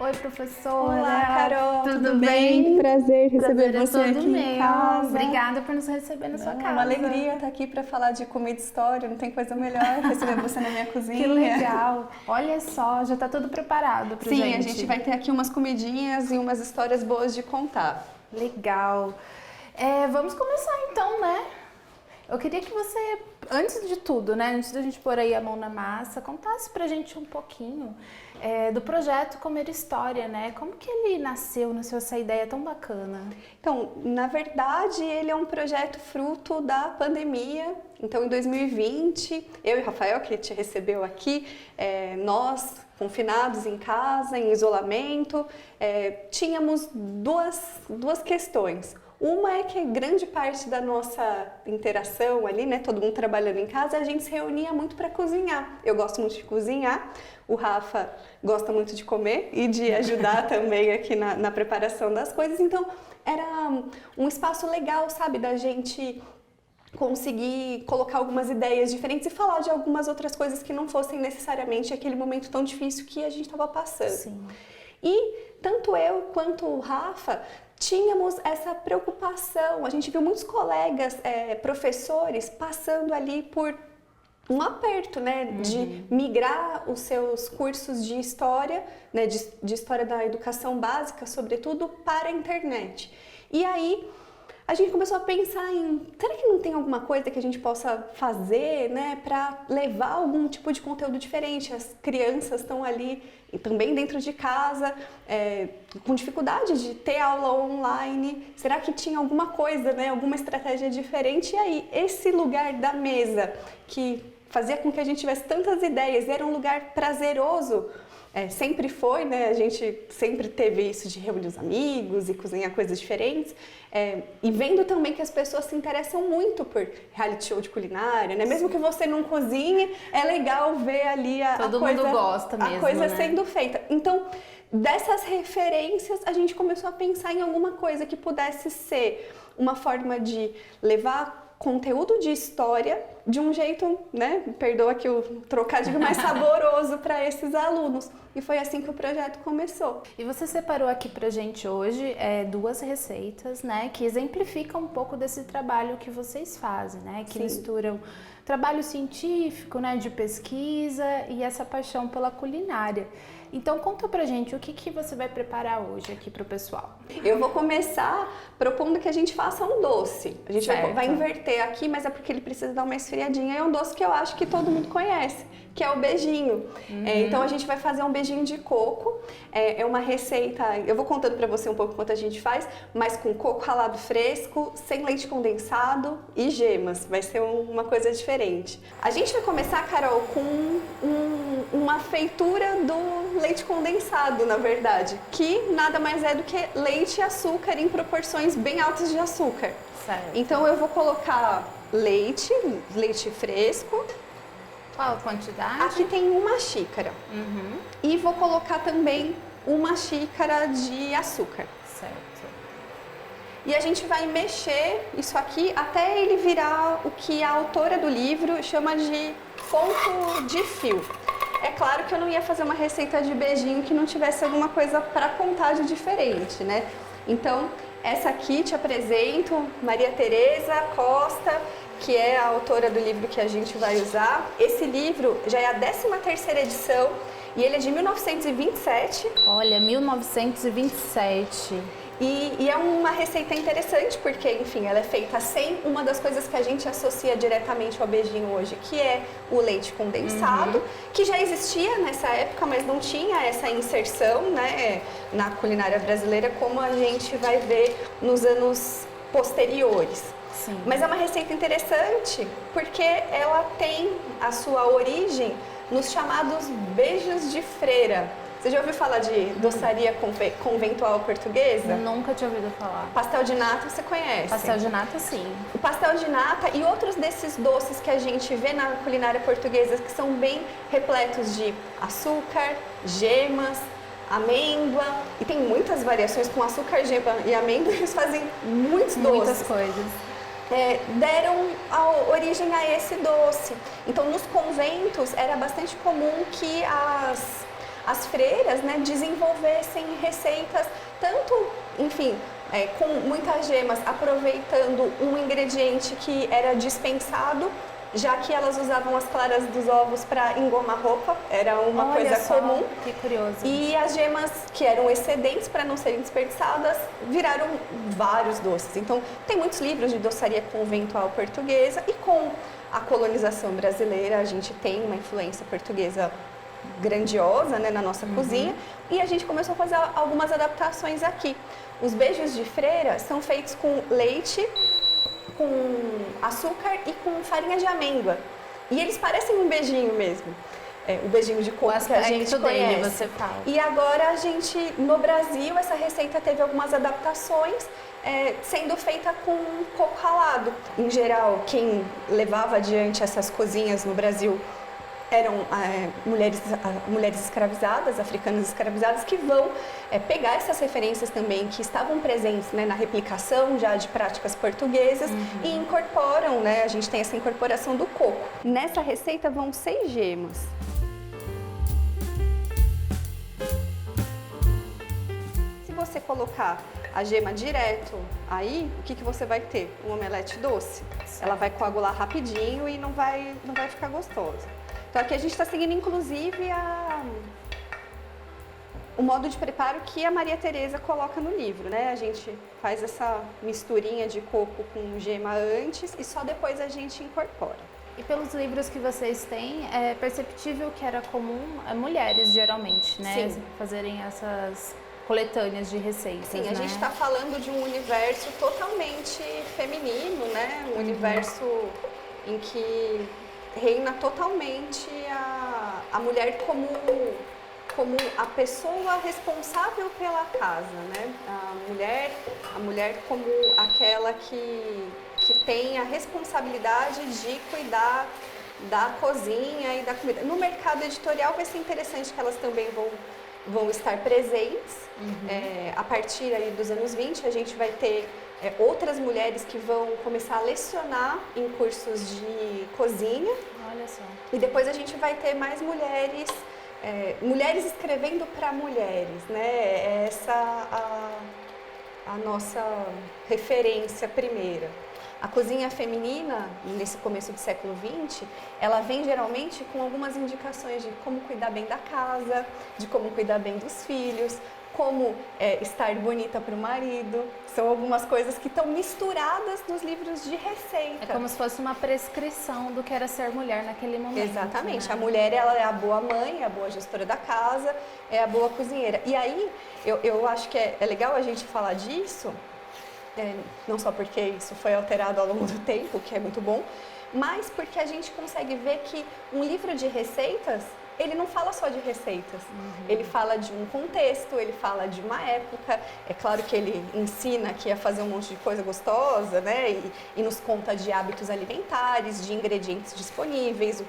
Oi, professora. Olá, Carol. Tudo bem? Prazer receber você todo aqui meu. em casa. Obrigada por nos receber na sua casa. É uma alegria estar aqui para falar de comida e história. Não tem coisa melhor receber você na minha cozinha. Que legal. Olha só, já está tudo preparado para gente. Sim, a gente vai ter aqui umas comidinhas e umas histórias boas de contar. Legal. Vamos começar então, né? Eu queria que você, antes de tudo, né, antes da gente pôr aí a mão na massa, contasse pra gente um pouquinho do projeto Comer História, né? Como que ele nasceu essa ideia tão bacana? Então, na verdade, ele é um projeto fruto da pandemia. Então, em 2020, eu e o Rafael, que te recebeu aqui, nós, confinados em casa, em isolamento, tínhamos duas questões. Uma é que grande parte da nossa interação ali, né, todo mundo trabalhando em casa, a gente se reunia muito para cozinhar. Eu gosto muito de cozinhar, o Rafa gosta muito de comer e de ajudar também aqui na preparação das coisas. Então, era um espaço legal, sabe, da gente conseguir colocar algumas ideias diferentes e falar de algumas outras coisas que não fossem necessariamente aquele momento tão difícil que a gente estava passando. Sim. E tanto eu quanto o Rafa tínhamos essa preocupação. A gente viu muitos colegas, professores, passando ali por um aperto, né, de migrar os seus cursos de história, né, de história da educação básica, sobretudo, para a internet. E aí a gente começou a pensar será que não tem alguma coisa que a gente possa fazer, né, para levar algum tipo de conteúdo diferente? As crianças estão ali também dentro de casa, com dificuldade de ter aula online. Será que tinha alguma coisa, né, alguma estratégia diferente? E aí, esse lugar da mesa que fazia com que a gente tivesse tantas ideias, era um lugar prazeroso, sempre foi, né? A gente sempre teve isso de reunir os amigos e cozinhar coisas diferentes. E vendo também que as pessoas se interessam muito por reality show de culinária, né? Mesmo que você não cozinhe, é legal ver ali Todo mundo gosta mesmo, a coisa né? sendo feita. Então, dessas referências, a gente começou a pensar em alguma coisa que pudesse ser uma forma de levar conteúdo de história de um jeito, né, perdoa aqui o trocadilho, mais saboroso para esses alunos. E foi assim que o projeto começou. E você separou aqui pra gente hoje duas receitas, né, que exemplificam um pouco desse trabalho que vocês fazem, né, que Sim. misturam trabalho científico, né, de pesquisa e essa paixão pela culinária. Então conta pra gente o que você vai preparar hoje aqui pro pessoal. Eu vou começar propondo que a gente faça um doce. A gente vai inverter aqui, mas é porque ele precisa dar uma esfriadinha. É um doce que eu acho que todo mundo conhece, que é o beijinho. Então a gente vai fazer um beijinho de coco. É uma receita, eu vou contando pra você um pouco enquanto a gente faz, mas com coco ralado fresco, sem leite condensado e gemas. Vai ser uma coisa diferente. A gente vai começar, Carol, com uma feitura do leite condensado, na verdade, que nada mais é do que leite e açúcar em proporções bem altas de açúcar. Certo. Então eu vou colocar leite fresco. Qual a quantidade? Aqui tem uma xícara. E vou colocar também uma xícara de açúcar. Certo. E a gente vai mexer isso aqui até ele virar o que a autora do livro chama de ponto de fio. É claro que eu não ia fazer uma receita de beijinho que não tivesse alguma coisa para contar de diferente, né? Então, essa aqui te apresento, Maria Tereza Costa, que é a autora do livro que a gente vai usar. Esse livro já é a 13ª edição e ele é de 1927. Olha, 1927. E é uma receita interessante porque, enfim, ela é feita sem uma das coisas que a gente associa diretamente ao beijinho hoje, que é o leite condensado, que já existia nessa época, mas não tinha essa inserção, né, na culinária brasileira como a gente vai ver nos anos posteriores. Sim. Mas é uma receita interessante porque ela tem a sua origem nos chamados beijos de freira. Você já ouviu falar de doçaria conventual portuguesa? Nunca tinha ouvido falar. Pastel de nata você conhece? Pastel de nata, sim. O pastel de nata e outros desses doces que a gente vê na culinária portuguesa que são bem repletos de açúcar, gemas, amêndoa. E tem muitas variações com açúcar, gema e amêndoa, eles fazem muitos doces. Muitas coisas. Deram origem a esse doce. Então, nos conventos era bastante comum que as freiras, né, desenvolvessem receitas, tanto, enfim, com muitas gemas, aproveitando um ingrediente que era dispensado, já que elas usavam as claras dos ovos para engomar roupa, era uma coisa comum. Que curioso. E as gemas que eram excedentes para não serem desperdiçadas viraram vários doces. Então, tem muitos livros de doçaria conventual portuguesa e com a colonização brasileira a gente tem uma influência portuguesa grandiosa, né, na nossa cozinha, e a gente começou a fazer algumas adaptações aqui. Os beijos de freira são feitos com leite, com açúcar e com farinha de amêndoa. E eles parecem um beijinho mesmo. O beijinho de coco que a gente conhece. Dele, você fala. E agora a gente, no Brasil, essa receita teve algumas adaptações, sendo feita com coco ralado. Em geral, quem levava adiante essas cozinhas no Brasil eram mulheres escravizadas, africanas escravizadas, que vão pegar essas referências também que estavam presentes, né, na replicação já de práticas portuguesas e incorporam, né, a gente tem essa incorporação do coco. Nessa receita vão 6 gemas. Se você colocar a gema direto aí, o que você vai ter? Um omelete doce. Ela vai coagular rapidinho e não vai ficar gostosa. Então aqui a gente está seguindo inclusive o modo de preparo que a Maria Tereza coloca no livro, né? A gente faz essa misturinha de coco com gema antes e só depois a gente incorpora. E pelos livros que vocês têm, é perceptível que era comum mulheres, geralmente, né? Sim. Fazerem essas coletâneas de receitas. Sim, né? a gente está falando de um universo totalmente feminino, né? Um universo em que reina totalmente a mulher como a pessoa responsável pela casa, né? A mulher como aquela que tem a responsabilidade de cuidar da cozinha e da comida. No mercado editorial vai ser interessante que elas também vão estar presentes. A partir aí dos anos 20, a gente vai ter outras mulheres que vão começar a lecionar em cursos de cozinha. Olha só. E depois a gente vai ter mais mulheres, mulheres escrevendo para mulheres, né? Essa a nossa referência primeira. A cozinha feminina, nesse começo do século XX, ela vem geralmente com algumas indicações de como cuidar bem da casa, de como cuidar bem dos filhos, como estar bonita para o marido. São algumas coisas que estão misturadas nos livros de receita. É como se fosse uma prescrição do que era ser mulher naquele momento. Exatamente. Né? A mulher, ela é a boa mãe, é a boa gestora da casa, é a boa cozinheira. E aí, eu acho que é legal a gente falar disso, não só porque isso foi alterado ao longo do tempo, que é muito bom, mas porque a gente consegue ver que um livro de receitas, ele não fala só de receitas, ele fala de um contexto, ele fala de uma época. É claro que ele ensina aqui a fazer um monte de coisa gostosa, né? E nos conta de hábitos alimentares, de ingredientes disponíveis, o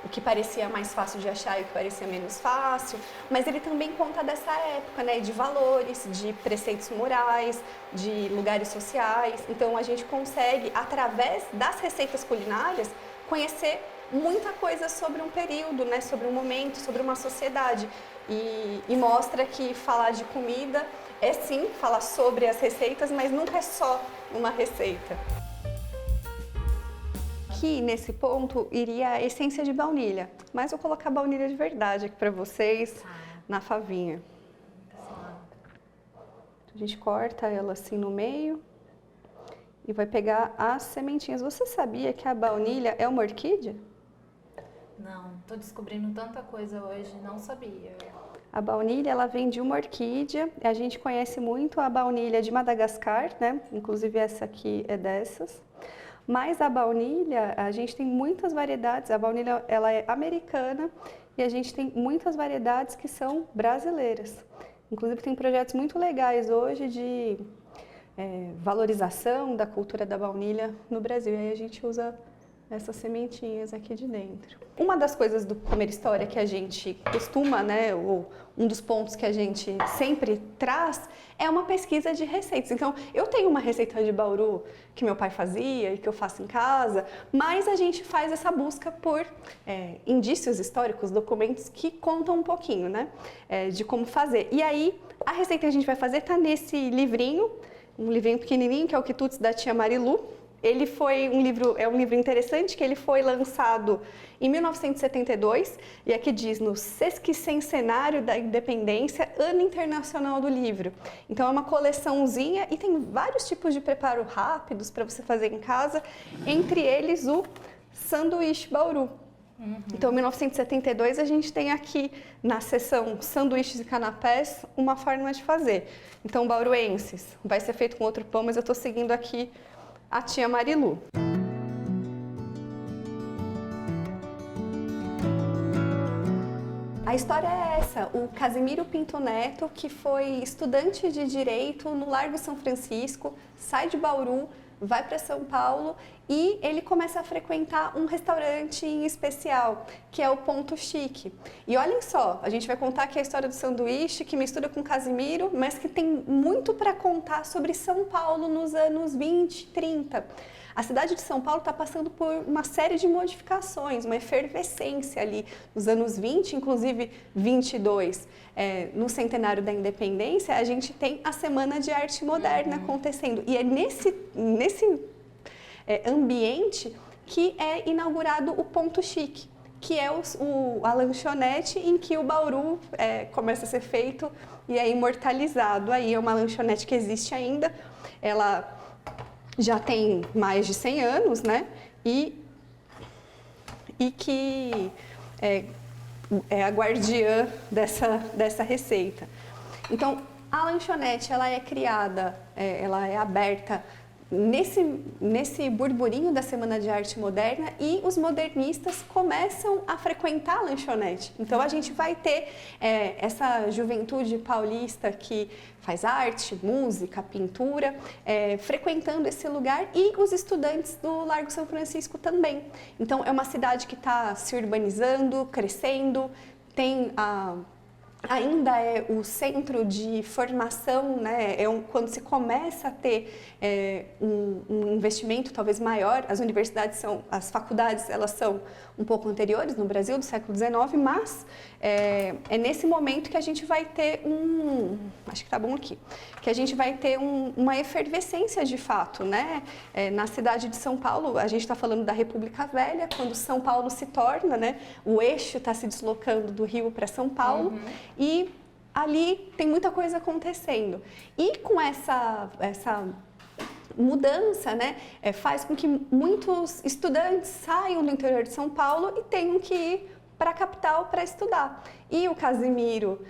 que parecia mais fácil de achar e o que parecia menos fácil. Mas ele também conta dessa época, né? De valores, de preceitos morais, de lugares sociais. Então a gente consegue, através das receitas culinárias, conhecer muita coisa sobre um período, né, sobre um momento, sobre uma sociedade. E mostra que falar de comida é sim falar sobre as receitas, mas nunca é só uma receita. Aqui nesse ponto iria a essência de baunilha, mas vou colocar baunilha de verdade aqui para vocês na favinha. A gente corta ela assim no meio e vai pegar as sementinhas. Você sabia que a baunilha é uma orquídea? Não, tô descobrindo tanta coisa hoje, não sabia. A baunilha, ela vem de uma orquídea. A gente conhece muito a baunilha de Madagascar, né? Inclusive essa aqui é dessas. Mas a baunilha, a gente tem muitas variedades. A baunilha, ela é americana e a gente tem muitas variedades que são brasileiras. Inclusive tem projetos muito legais hoje de valorização da cultura da baunilha no Brasil. E aí a gente usa essas sementinhas aqui de dentro. Uma das coisas do Comer História que a gente costuma, né, ou um dos pontos que a gente sempre traz é uma pesquisa de receitas. Então, eu tenho uma receita de bauru que meu pai fazia e que eu faço em casa, mas a gente faz essa busca por indícios históricos, documentos que contam um pouquinho, né, de como fazer. E aí, a receita que a gente vai fazer está nesse livrinho, um livrinho pequenininho, que é o Quitutes da Tia Marilu. Ele foi um livro interessante, que ele foi lançado em 1972, e aqui diz no Sesquicentenário da Independência, Ano Internacional do Livro. Então é uma coleçãozinha e tem vários tipos de preparo rápidos para você fazer em casa, entre eles o sanduíche bauru. Então, em 1972, a gente tem aqui na seção sanduíches e canapés uma forma de fazer. Então, bauruenses, vai ser feito com outro pão, mas eu estou seguindo aqui a tia Marilu. A história é essa, o Casimiro Pinto Neto, que foi estudante de Direito no Largo São Francisco, sai de Bauru, vai para São Paulo e ele começa a frequentar um restaurante em especial, que é o Ponto Chique. E olhem só, a gente vai contar aqui a história do sanduíche, que mistura com Casimiro, mas que tem muito para contar sobre São Paulo nos anos 20, 30. A cidade de São Paulo está passando por uma série de modificações, uma efervescência ali nos anos 20, inclusive 22. No centenário da independência, a gente tem a Semana de Arte Moderna acontecendo. E é nesse ambiente que é inaugurado o Ponto Chique, que é a lanchonete em que o bauru começa a ser feito e é imortalizado. Aí é uma lanchonete que existe ainda, ela já tem mais de 100 anos, né? E que é a guardiã dessa receita. Então, a lanchonete, ela é criada, ela é aberta nesse burburinho da Semana de Arte Moderna e os modernistas começam a frequentar a lanchonete. Então, a gente vai ter essa juventude paulista que faz arte, música, pintura, frequentando esse lugar e os estudantes do Largo São Francisco também. Então, é uma cidade que está se urbanizando, crescendo, tem ainda é o centro de formação, né? Quando se começa a ter um investimento talvez maior. As universidades as faculdades, elas são um pouco anteriores no Brasil, do século XIX, mas é nesse momento que a gente vai ter acho que tá bom aqui, que a gente vai ter uma efervescência de fato, né? Na cidade de São Paulo, a gente está falando da República Velha, quando São Paulo se torna, né? O eixo está se deslocando do Rio para São Paulo. E ali tem muita coisa acontecendo. E com essa mudança, né, faz com que muitos estudantes saiam do interior de São Paulo e tenham que ir para a capital para estudar. E o Casimiro,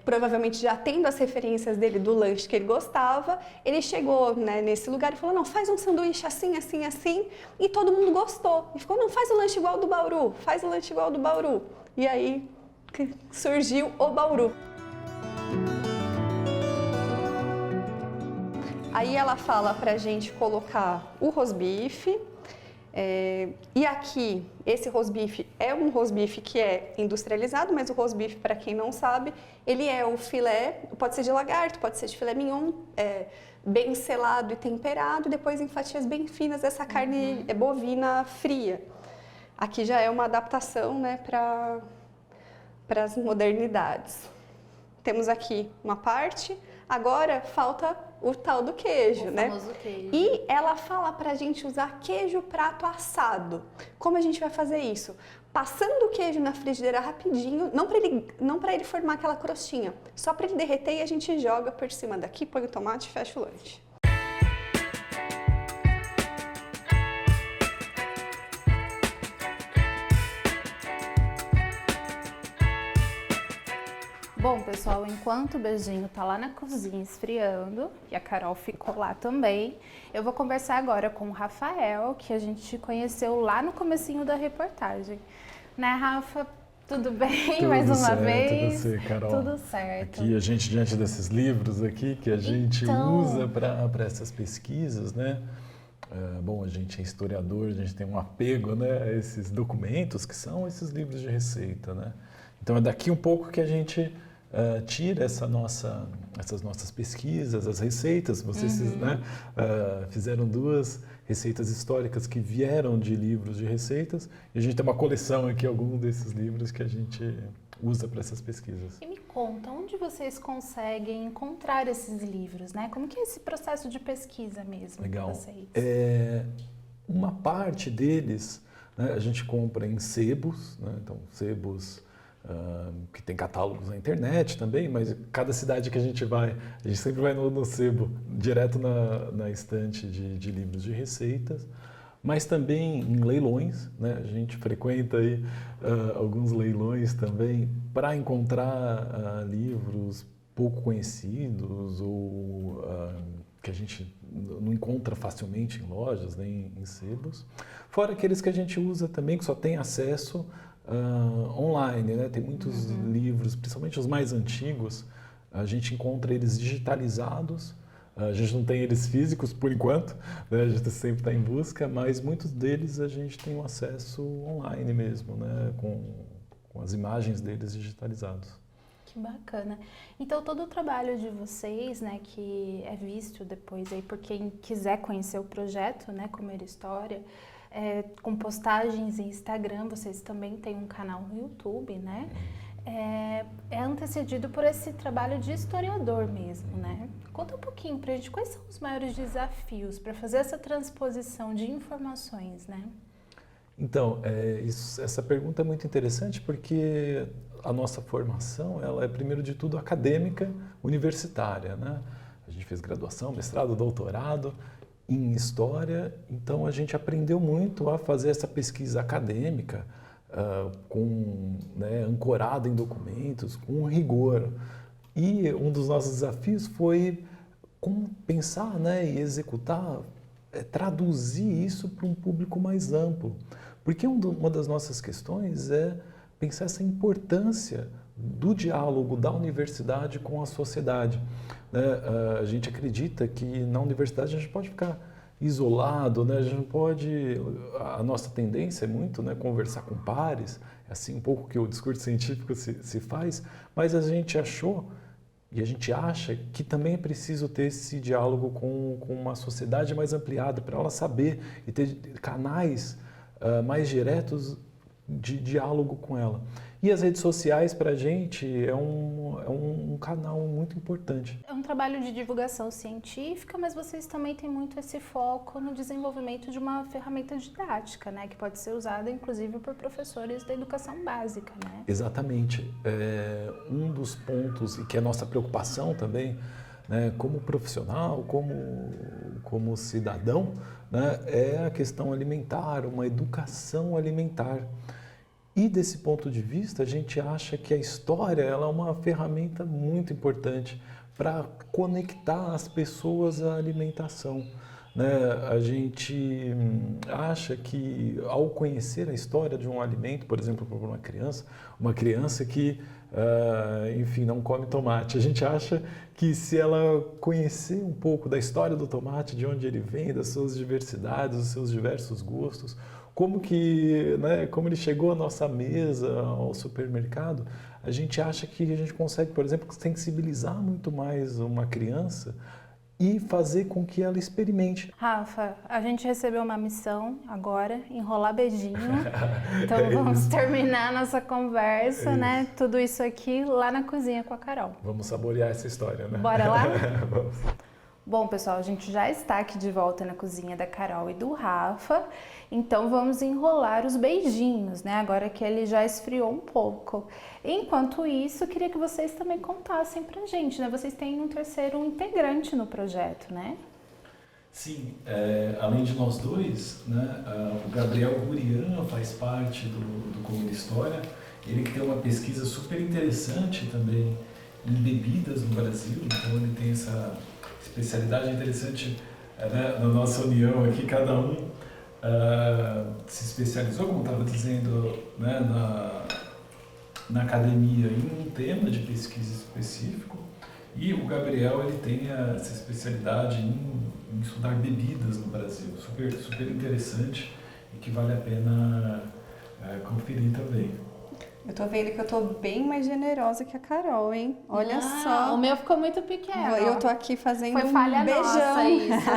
provavelmente já tendo as referências dele do lanche que ele gostava, ele chegou, né, nesse lugar e falou, não, faz um sanduíche assim, assim, assim, e todo mundo gostou. E ficou, não, faz o lanche igual do Bauru, faz o lanche igual do Bauru. E aí surgiu o Bauru. Aí ela fala pra gente colocar o rosbife, e aqui esse rosbife é um rosbife que é industrializado, mas o rosbife, para quem não sabe, ele é o filé, pode ser de lagarto, pode ser de filé mignon, bem selado e temperado, depois em fatias bem finas essa carne bovina fria. Aqui já é uma adaptação, né, para as modernidades. Temos aqui uma parte, agora falta o tal do queijo, né? Famoso queijo. E ela fala pra gente usar queijo prato assado. Como a gente vai fazer isso? Passando o queijo na frigideira rapidinho, não para ele formar aquela crostinha, só para ele derreter e a gente joga por cima daqui, põe o tomate e fecha o lanche. Bom, pessoal, enquanto o beijinho tá lá na cozinha esfriando, e a Carol ficou lá também, eu vou conversar agora com o Rafael, que a gente conheceu lá no comecinho da reportagem. Né, Rafa? Tudo bem? Tudo mais uma certo, vez? você, Carol. Tudo certo. Aqui a gente, diante desses livros aqui, que a gente Então... usa para essas pesquisas, né? Bom, a gente é historiador, a gente tem um apego, né, a esses documentos que são esses livros de receita, né? Então é daqui um pouco que a gente tira essas nossas pesquisas, as receitas. Vocês, né, fizeram 2 receitas históricas que vieram de livros de receitas, e a gente tem uma coleção aqui, algum desses livros que a gente usa para essas pesquisas. E me conta, onde vocês conseguem encontrar esses livros, né? Como que é esse processo de pesquisa mesmo? Legal. De vocês? Uma parte deles, né, a gente compra em sebos, né? Então sebos que tem catálogos na internet também, mas cada cidade que a gente vai, a gente sempre vai no sebo, direto na estante de livros de receitas, mas também em leilões, né? A gente frequenta aí alguns leilões também para encontrar livros pouco conhecidos ou que a gente não encontra facilmente em lojas, nem em sebos. Fora aqueles que a gente usa também, que só tem acesso online, né? Tem muitos livros, principalmente os mais antigos, a gente encontra eles digitalizados. A gente não tem eles físicos por enquanto, né? A gente sempre está em busca, mas muitos deles a gente tem um acesso online mesmo, né? Com as imagens deles digitalizados. Que bacana. Então todo o trabalho de vocês, né, que é visto depois aí por quem quiser conhecer o projeto, né, Comer História, com postagens em Instagram, vocês também têm um canal no YouTube, né? É antecedido por esse trabalho de historiador mesmo, né? Conta um pouquinho pra gente, quais são os maiores desafios para fazer essa transposição de informações, né? Então, essa pergunta é muito interessante porque a nossa formação, ela é primeiro de tudo acadêmica, universitária, né? A gente fez graduação, mestrado, doutorado em História, então a gente aprendeu muito a fazer essa pesquisa acadêmica, né, ancorada em documentos, com rigor. E um dos nossos desafios foi como pensar, né, e executar, traduzir isso para um público mais amplo. Porque uma das nossas questões é pensar essa importância do diálogo da universidade com a sociedade. Né? A gente acredita que na universidade a gente pode ficar isolado, né? A gente não pode. A nossa tendência é muito, né, conversar com pares, é assim um pouco que o discurso científico se faz, mas a gente achou e a gente acha que também é preciso ter esse diálogo com uma sociedade mais ampliada, para ela saber e ter canais mais diretos de diálogo com ela. E as redes sociais, para a gente, é um canal muito importante. É um trabalho de divulgação científica, mas vocês também têm muito esse foco no desenvolvimento de uma ferramenta didática, né? Que pode ser usada, inclusive, por professores da educação básica, né? Exatamente. Um dos pontos, e que é nossa preocupação também, né, como profissional, como cidadão, né, é a questão alimentar, uma educação alimentar. E desse ponto de vista, a gente acha que a história ela é uma ferramenta muito importante para conectar as pessoas à alimentação. Né? A gente acha que ao conhecer a história de um alimento, por exemplo, para uma criança que, enfim, não come tomate, a gente acha que se ela conhecer um pouco da história do tomate, de onde ele vem, das suas diversidades, dos seus diversos gostos, como ele chegou à nossa mesa, ao supermercado, a gente acha que a gente consegue, por exemplo, sensibilizar muito mais uma criança e fazer com que ela experimente. Rafa, a gente recebeu uma missão agora, enrolar beijinho. Então vamos terminar a nossa conversa, né? Tudo isso aqui lá na cozinha com a Carol. Vamos saborear essa história, né? Bora lá? Vamos. Bom, pessoal, a gente já está aqui de volta na cozinha da Carol e do Rafa, então vamos enrolar os beijinhos, né? Agora que ele já esfriou um pouco. Enquanto isso, eu queria que vocês também contassem pra gente, né? Vocês têm um terceiro integrante no projeto, né? Sim, além de nós dois, né, o Gabriel Gurian faz parte do Comer História, ele que tem uma pesquisa super interessante também em bebidas no Brasil, então ele tem essa especialidade interessante, né, na nossa união aqui, cada um se especializou, como estava dizendo, né, na academia em um tema de pesquisa específico. E o Gabriel, ele tem essa especialidade em estudar bebidas no Brasil, super, super interessante e que vale a pena conferir também. Eu tô vendo que eu tô bem mais generosa que a Carol, hein? Olha só. O meu ficou muito pequeno. Eu tô aqui fazendo Foi falha um beijão. nossa isso.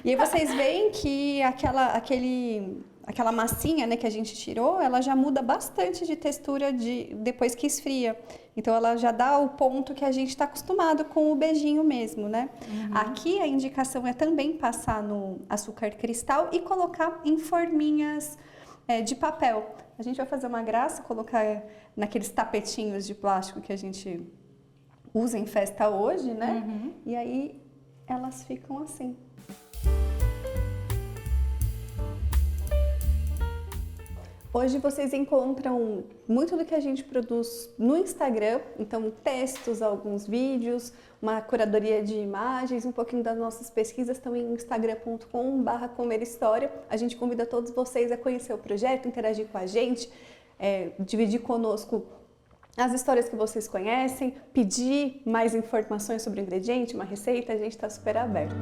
E aí vocês veem que aquela massinha, né, que a gente tirou, ela já muda bastante de textura depois que esfria. Então ela já dá o ponto que a gente está acostumado com o beijinho mesmo, né? Aqui a indicação é também passar no açúcar cristal e colocar em forminhas de papel. A gente vai fazer uma graça, colocar naqueles tapetinhos de plástico que a gente usa em festa hoje, né? E aí elas ficam assim. Hoje vocês encontram muito do que a gente produz no Instagram, então textos, alguns vídeos, uma curadoria de imagens, um pouquinho das nossas pesquisas estão em instagram.com/comerhistoria. A gente convida todos vocês a conhecer o projeto, interagir com a gente, dividir conosco as histórias que vocês conhecem, pedir mais informações sobre o ingrediente, uma receita, a gente está super aberto.